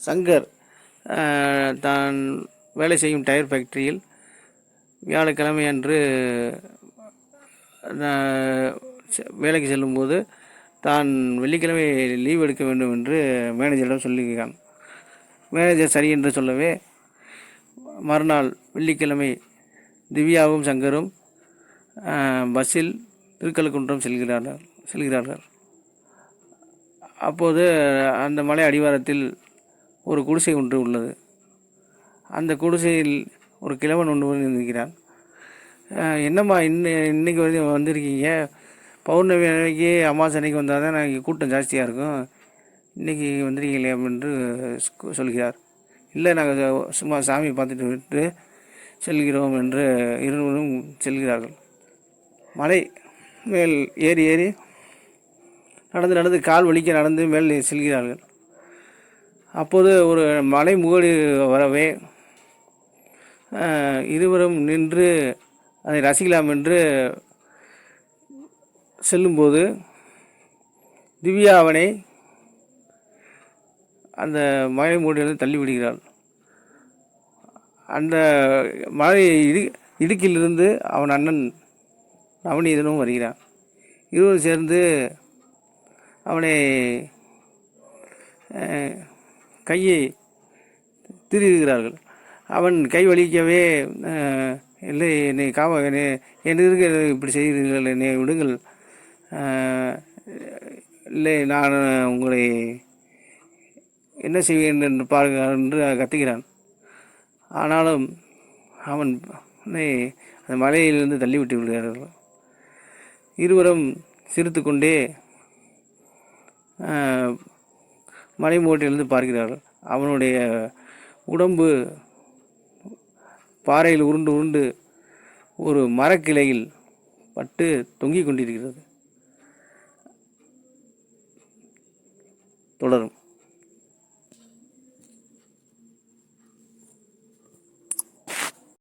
சங்கர் தான் வேலை செய்யும் டயர் ஃபேக்டரியில் வியாழக்கிழமை அன்று வேலைக்கு செல்லும்போது தான் வெள்ளிக்கிழமை லீவ் எடுக்க வேண்டும் என்று மேனேஜரிடம் சொல்லுகிறான். மேனேஜர் சரி என்று சொல்லவே மறுநாள் வெள்ளிக்கிழமை திவ்யாவும் சங்கரும் பஸ்ஸில் திருக்கழுக்குன்றம் செல்கிறார்கள். அப்போது அந்த மலை அடிவாரத்தில் ஒரு குடிசை ஒன்று உள்ளது. அந்த குடிசையில் ஒரு கிழவன் ஒன்று இருக்கிறான். என்னம்மா இன்னைக்கு வந்திருக்கீங்க? பௌர்ணமி அன்னைக்கு அமாவாசை அன்னைக்கு வந்தால் தான் எனக்கு கூட்டம் ஜாஸ்தியாக இருக்கும், இன்றைக்கி வந்திருக்கீங்களே என்று சொல்கிறார். இல்லை, நாங்கள் சும்மா சாமி பார்த்துட்டு விட்டு செல்கிறோம் என்று இருவரும் செல்கிறார்கள். மலை மேல் ஏறி நடந்து கால் வலிக்க நடந்து மேல் செல்கிறார்கள். அப்போது ஒரு மலை முகடு வரவே இருவரும் நின்று அதை ரசிக்கலாம் என்று செல்லும்போது திவ்யா அவனை அந்த மலை மூடிலிருந்து தள்ளி விடுகிறாள். அந்த மலை இடுக்கிலிருந்து அவன் அண்ணன் நவநீதனும் வருகிறான். இருவரும் சேர்ந்து அவனை கையை திருகிறார்கள். அவன் கை வலிக்கவே, இல்லை என்னை என்ன இருக்க இப்படி செய்கிறீர்கள், என்னை விடுங்கள், இல்லை நான் உங்களை என்ன செய்வேன் என்று பாருங்கள் என்று கத்துகிறான். ஆனாலும் அவன் அந்த மலையிலிருந்து தள்ளிவிட்டு விடுகிறார்கள். இருவரும் சிரித்து கொண்டே மலை மூட்டிலிருந்து பார்க்கிறார்கள். அவனுடைய உடம்பு பாறையில் உருண்டு ஒரு மரக்கிளையில் பட்டு தொங்கிக் கொண்டிருக்கிறது. தொடரும்.